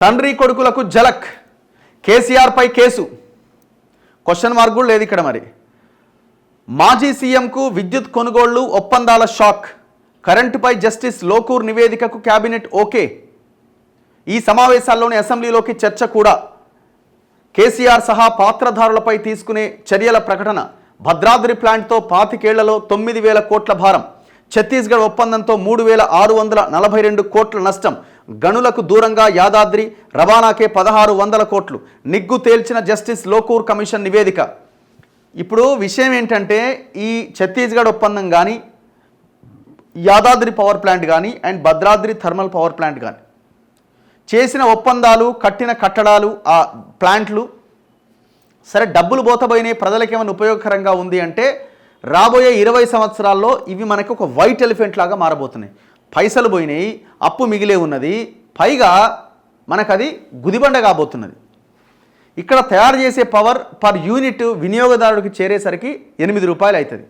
తండ్రి కొడుకులకు జలక్, కేసీఆర్ పై కేసు, క్వశ్చన్ మార్క్ కూడా లేదు ఇక్కడ. మరి మాజీ సీఎంకు విద్యుత్ కొనుగోళ్లు ఒప్పందాల షాక్, కరెంటుపై జస్టిస్ లోకూర్ నివేదికకు కేబినెట్ ఓకే. ఈ సమావేశాల్లోని అసెంబ్లీలోకి చర్చ కూడా. కేసీఆర్ సహా పాత్రధారులపై తీసుకునే చర్యల ప్రకటన. భద్రాద్రి ప్లాంట్తో 25 ఏళ్లలో 9,000 కోట్ల భారం. ఛత్తీస్గఢ్ ఒప్పందంతో 3,642 కోట్ల నష్టం. గనులకు దూరంగా యాదాద్రి, రవాణాకే 1,600 కోట్లు. నిగ్గు తేల్చిన జస్టిస్ లోకూర్ కమిషన్ నివేదిక. ఇప్పుడు విషయం ఏంటంటే, ఈ ఛత్తీస్గఢ్ ఒప్పందం కానీ, యాదాద్రి పవర్ ప్లాంట్ కానీ and Bhadradri thermal power plant కానీ చేసిన ఒప్పందాలు, కట్టిన కట్టడాలు, ఆ ప్లాంట్లు సరే డబ్బులు పోతబోయినాయి, ప్రజలకు ఏమైనా ఉపయోగకరంగా ఉంది అంటే రాబోయే 20 సంవత్సరాల్లో ఇవి మనకు ఒక వైట్ ఎలిఫెంట్ లాగా మారబోతున్నాయి. పైసలు పోయినాయి, అప్పు మిగిలే ఉన్నది, పైగా మనకు అది గుదిబండ కాబోతున్నది. ఇక్కడ తయారు చేసే పవర్ పర్ యూనిట్ వినియోగదారుడికి చేరేసరికి 8 రూపాయలు అవుతుంది.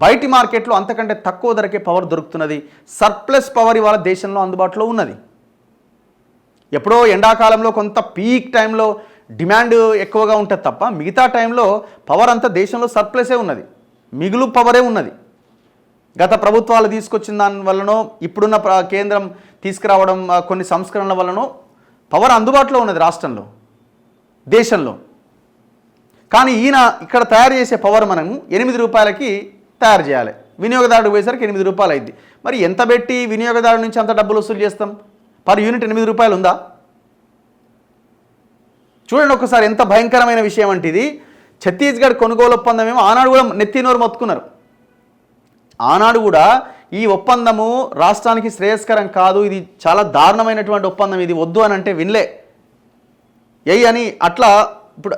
బయటి మార్కెట్లో అంతకంటే తక్కువ ధరకే పవర్ దొరుకుతున్నది. సర్ప్లస్ పవర్ ఇవాళ దేశంలో అందుబాటులో ఉన్నది. ఎప్పుడో ఎండాకాలంలో కొంత పీక్ టైంలో డిమాండ్ ఎక్కువగా ఉంటుంది తప్ప మిగతా టైంలో పవర్ అంతా దేశంలో సర్ప్లసే ఉన్నది, మిగులు పవరే ఉన్నది. గత ప్రభుత్వాలు తీసుకొచ్చిన దాని వల్లనో, ఇప్పుడున్న కేంద్రం తీసుకురావడం కొన్ని సంస్కరణల వల్లనో పవర్ అందుబాటులో ఉన్నది రాష్ట్రంలో, దేశంలో. కానీ ఈయన ఇక్కడ తయారు చేసే పవర్ మనము 8 రూపాయలకి తయారు చేయాలి, వినియోగదారుడు పోయేసరికి 8 రూపాయలు అయింది. మరి ఎంత పెట్టి వినియోగదారుడి నుంచి అంత డబ్బులు వసూలు చేస్తాం? పర్ యూనిట్ 8 రూపాయలు ఉందా? చూడండి ఒకసారి ఎంత భయంకరమైన విషయం అంటే ఇది. ఛత్తీస్గఢ్ కొనుగోలు ఒప్పందం ఏమో ఆనాడు కూడా నెత్తినోరు మొత్తుకున్నారు. ఆనాడు కూడా ఈ ఒప్పందము రాష్ట్రానికి శ్రేయస్కరం కాదు, ఇది చాలా దారుణమైనటువంటి ఒప్పందం, ఇది వద్దు అని అంటే వినలే అని అట్లా.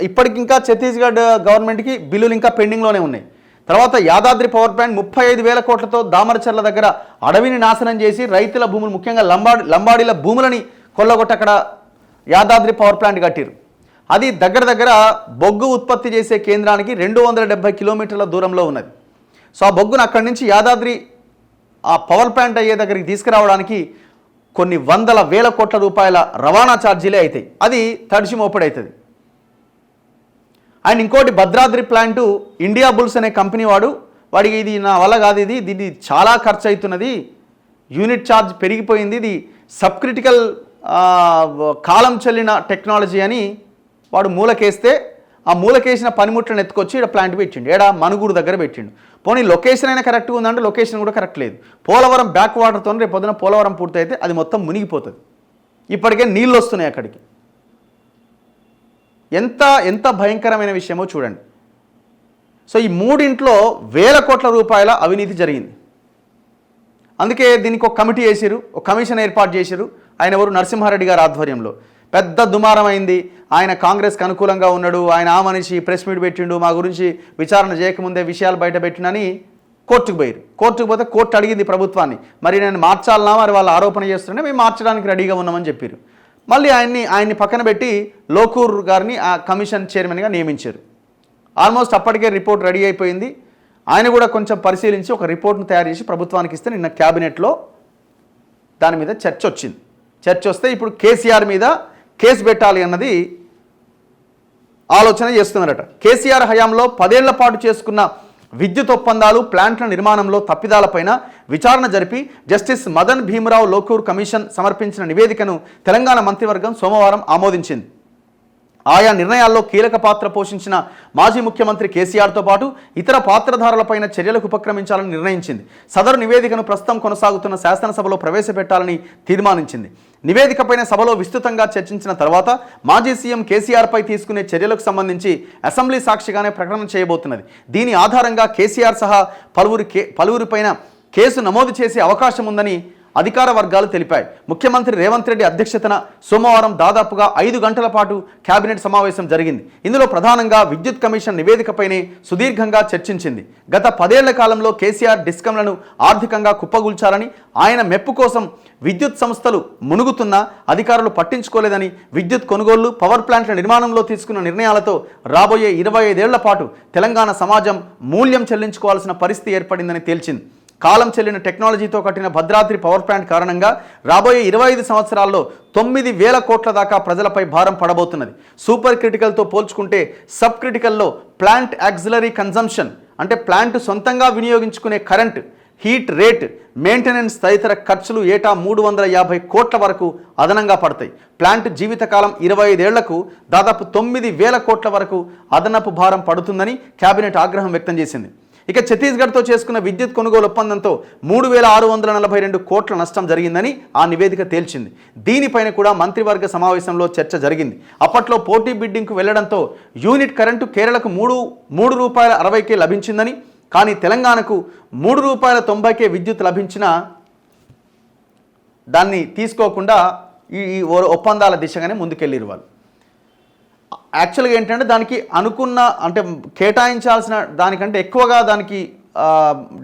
ఇప్పటికి ఇంకా ఛత్తీస్గఢ్ గవర్నమెంట్కి బిల్లులు ఇంకా పెండింగ్లోనే ఉన్నాయి. తర్వాత యాదాద్రి పవర్ ప్లాంట్ 35,000 కోట్లతో దామరచర్ల దగ్గర అడవిని నాశనం చేసి రైతుల భూములు, ముఖ్యంగా లంబాడీల భూములని కొల్లగొట్టి అక్కడ యాదాద్రి పవర్ ప్లాంట్ కట్టిరు. అది దగ్గర బొగ్గు ఉత్పత్తి చేసే కేంద్రానికి 270 కిలోమీటర్ల దూరంలో ఉన్నది. సో ఆ బొగ్గును అక్కడి నుంచి యాదాద్రి ఆ పవర్ ప్లాంట్ అయ్యే దగ్గరికి తీసుకురావడానికి కొన్ని 100,000 కోట్ల రూపాయల రవాణా ఛార్జీలే అవుతాయి. అది తడిసి మోపడవుతుంది. అండ్ ఇంకోటి భద్రాద్రి ప్లాంటు ఇండియా బుల్స్ అనే కంపెనీ వాడికి ఇది నా వల్ల కాదు, ఇది చాలా ఖర్చు అవుతున్నది, యూనిట్ ఛార్జ్ పెరిగిపోయింది, ఇది సబ్ క్రిటికల్ కాలం చెల్లిన టెక్నాలజీ అని వాడు మూలకేస్తే, ఆ మూలకేసిన పనిముట్లను ఎత్తుకొచ్చి ఇక్కడ ప్లాంట్ పెట్టిండు. ఏడా మనుగూరు దగ్గర పెట్టిండు. పోనీ లొకేషన్ అయినా కరెక్ట్గా ఉందంటే లొకేషన్ కూడా కరెక్ట్ లేదు. పోలవరం బ్యాక్ వాటర్తో రేపు పొద్దున పోలవరం పూర్తయితే అది మొత్తం మునిగిపోతుంది. ఇప్పటికే నీళ్ళు వస్తున్నాయి అక్కడికి. ఎంత భయంకరమైన విషయమో చూడండి. సో ఈ మూడింట్లో 1,000 కోట్ల రూపాయల అవినీతి జరిగింది. అందుకే దీనికి ఒక కమిటీ వేసారు, ఒక కమిషన్ ఏర్పాటు చేశారు. ఆయన ఎవరు? నరసింహారెడ్డి గారి ఆధ్వర్యంలో. పెద్ద దుమారం అయింది. ఆయన కాంగ్రెస్కి అనుకూలంగా ఉన్నాడు, ఆయన ఆ మనిషి ప్రెస్ మీట్ పెట్టిండు, మా గురించి విచారణ చేయకముందే విషయాలు బయట పెట్టినని కోర్టుకు పోయారు. కోర్టుకు పోతే కోర్టు అడిగింది ప్రభుత్వాన్ని, మరి నేను మార్చాలన్నా, మరి వాళ్ళు ఆరోపణ చేస్తుంటే మేము మార్చడానికి రెడీగా ఉన్నామని చెప్పారు. మళ్ళీ ఆయన్ని పక్కన పెట్టి లోకూర్ గారిని ఆ కమిషన్ చైర్మన్గా నియమించారు. ఆల్మోస్ట్ అప్పటికే రిపోర్ట్ రెడీ అయిపోయింది. ఆయన కూడా కొంచెం పరిశీలించి ఒక రిపోర్ట్ను తయారు చేసి ప్రభుత్వానికి ఇస్తే నిన్న క్యాబినెట్లో దాని మీద చర్చ వచ్చింది. చర్చ వస్తే ఇప్పుడు కేసీఆర్ మీద కేసు పెట్టాలి అన్నది ఆలోచన చేస్తున్నారట. కేసీఆర్ హయాంలో 10 ఏళ్ల పాటు చేసుకున్న విద్యుత్ ఒప్పందాలు, ప్లాంట్ల నిర్మాణంలో తప్పిదాలపైన విచారణ జరిపి జస్టిస్ మదన్ భీమరావు లోకూర్ కమిషన్ సమర్పించిన నివేదికను తెలంగాణ మంత్రివర్గం సోమవారం ఆమోదించింది. ఆయా నిర్ణయాల్లో కీలక పాత్ర పోషించిన మాజీ ముఖ్యమంత్రి కేసీఆర్తో పాటు ఇతర పాత్రధారులపైన చర్యలకు ఉపక్రమించాలని నిర్ణయించింది. సదరు నివేదికను ప్రస్తుతం కొనసాగుతున్న శాసనసభలో ప్రవేశపెట్టాలని తీర్మానించింది. నివేదికపైన సభలో విస్తృతంగా చర్చించిన తర్వాత మాజీ సీఎం కేసీఆర్పై తీసుకునే చర్యలకు సంబంధించి అసెంబ్లీ సాక్షిగానే ప్రకటన చేయబోతున్నది. దీని ఆధారంగా కేసీఆర్ సహా పలువురిపైన కేసు నమోదు చేసే అవకాశం ఉందని అధికార వర్గాలు తెలిపాయి. ముఖ్యమంత్రి రేవంత్ రెడ్డి అధ్యక్షతన సోమవారం దాదాపుగా 5 గంటల పాటు కేబినెట్ సమావేశం జరిగింది. ఇందులో ప్రధానంగా విద్యుత్ కమిషన్ నివేదికపైనే సుదీర్ఘంగా చర్చించింది. గత 10 ఏళ్ల కాలంలో కేసీఆర్ డిస్కంలను ఆర్థికంగా కుప్పగూల్చారని, ఆయన మెప్పు కోసం విద్యుత్ సంస్థలు మునుగుతున్నా అధికారులు పట్టించుకోలేదని, విద్యుత్ కొనుగోళ్లు, పవర్ ప్లాంట్ల నిర్మాణంలో తీసుకున్న నిర్ణయాలతో రాబోయే 25 ఏళ్ల పాటు తెలంగాణ సమాజం మూల్యం చెల్లించుకోవాల్సిన పరిస్థితి ఏర్పడిందని తేల్చింది. కాలం చెల్లిన టెక్నాలజీతో కట్టిన భద్రాద్రి పవర్ ప్లాంట్ కారణంగా రాబోయే 25 సంవత్సరాల్లో 9,000 కోట్ల దాకా ప్రజలపై భారం పడబోతున్నది. సూపర్ క్రిటికల్తో పోల్చుకుంటే సబ్ క్రిటికల్లో ప్లాంట్ యాక్సిలరీ కన్జంప్షన్ అంటే ప్లాంట్ సొంతంగా వినియోగించుకునే కరెంట్, హీట్ రేట్, మెయింటెనెన్స్ తదితర ఖర్చులు ఏటా 350 కోట్ల వరకు అదనంగా పడతాయి. ప్లాంట్ జీవితకాలం 25 ఏళ్లకు దాదాపు 9,000 కోట్ల వరకు అదనపు భారం పడుతుందని కేబినెట్ ఆగ్రహం వ్యక్తం చేసింది. ఇక ఛత్తీస్గఢ్తో చేసుకున్న విద్యుత్ కొనుగోలు ఒప్పందంతో 3,642 కోట్ల నష్టం జరిగిందని ఆ నివేదిక తేల్చింది. దీనిపైన కూడా మంత్రివర్గ సమావేశంలో చర్చ జరిగింది. అప్పట్లో పోటీ బిడ్డింగ్కు వెళ్లడంతో యూనిట్ కరెంటు కేరళకు 3 రూపాయల 60కే లభించిందని, కానీ తెలంగాణకు 3 రూపాయల 90కే విద్యుత్ లభించిన దాన్ని తీసుకోకుండా ఈ ఒప్పందాల దిశగానే ముందుకెళ్ళిరు వాళ్ళు. యాక్చువల్గా ఏంటంటే దానికి అనుకున్న అంటే కేటాయించాల్సిన దానికంటే ఎక్కువగా దానికి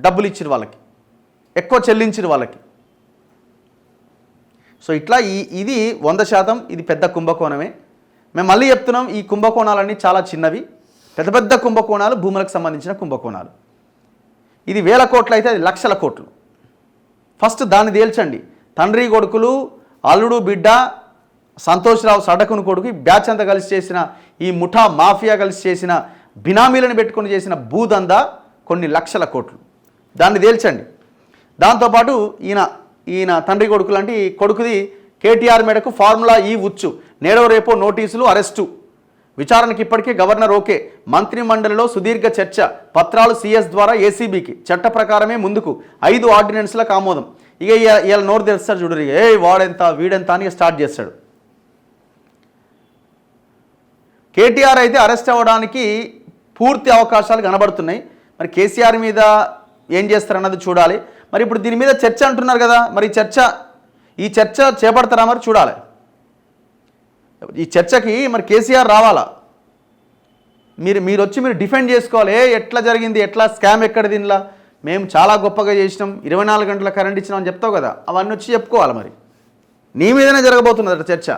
డబ్బులు ఇచ్చిరు వాళ్ళకి, ఎక్కువ చెల్లించిరు వాళ్ళకి. సో ఇట్లా ఇది 100% ఇది పెద్ద కుంభకోణమే. మేము మళ్ళీ చెప్తున్నాం, ఈ కుంభకోణాలన్నీ చాలా చిన్నవి. పెద్ద పెద్ద కుంభకోణాలు భూములకు సంబంధించిన కుంభకోణాలు. ఇది 1000 కోట్లు అయితే అది లక్షల కోట్లు. ఫస్ట్ దాన్ని తేల్చండి. తండ్రి కొడుకులు, అల్లుడు బిడ్డ, సంతోష్ రావు సడకుని కొడుకు, బ్యాచ్ అంతా కలిసి చేసిన ఈ ముఠా మాఫియా కలిసి చేసిన బినామీలను పెట్టుకొని చేసిన భూదందా కొన్ని లక్షల కోట్లు. దాన్ని తేల్చండి. దాంతోపాటు ఈయన తండ్రి కొడుకులు అంటే ఈ కొడుకుది కేటీఆర్ మేడకు ఫార్ములా ఈ ఉచ్చు, నేడో రేపో నోటీసులు, అరెస్టు. విచారణకి ఇప్పటికే గవర్నర్ ఓకే. మంత్రి మండలిలో సుదీర్ఘ చర్చ, పత్రాలు సీఎస్ ద్వారా ఏసీబీకి, చట్ట ప్రకారమే ముందుకు 5 ఆర్డినెన్స్లకు ఆమోదం. ఇక ఇలా నోరు తెరుస్తాడు చూడరు, వాడెంత వీడెంత అని స్టార్ట్ చేస్తాడు. కేటీఆర్ అయితే అరెస్ట్ అవ్వడానికి పూర్తి అవకాశాలు కనబడుతున్నాయి. మరి కేసీఆర్ మీద ఏం చేస్తారన్నది చూడాలి. మరి ఇప్పుడు దీని మీద చర్చ అంటున్నారు కదా, మరి ఈ చర్చ చేపడతారా మరి చూడాలి. ఈ చర్చకి మరి కేసీఆర్ రావాలా, మీరు వచ్చి మీరు డిఫెండ్ చేసుకోవాలి. ఎట్లా జరిగింది, ఎట్లా స్కామ్ ఎక్కడ, దీనిలా మేము చాలా గొప్పగా చేసినాం, 24 గంటల కరెంట్ ఇచ్చినాం అని చెప్తావు కదా, అవన్నీ వచ్చి చెప్పుకోవాలి. మరి నీ మీదనే జరగబోతున్నది చర్చ.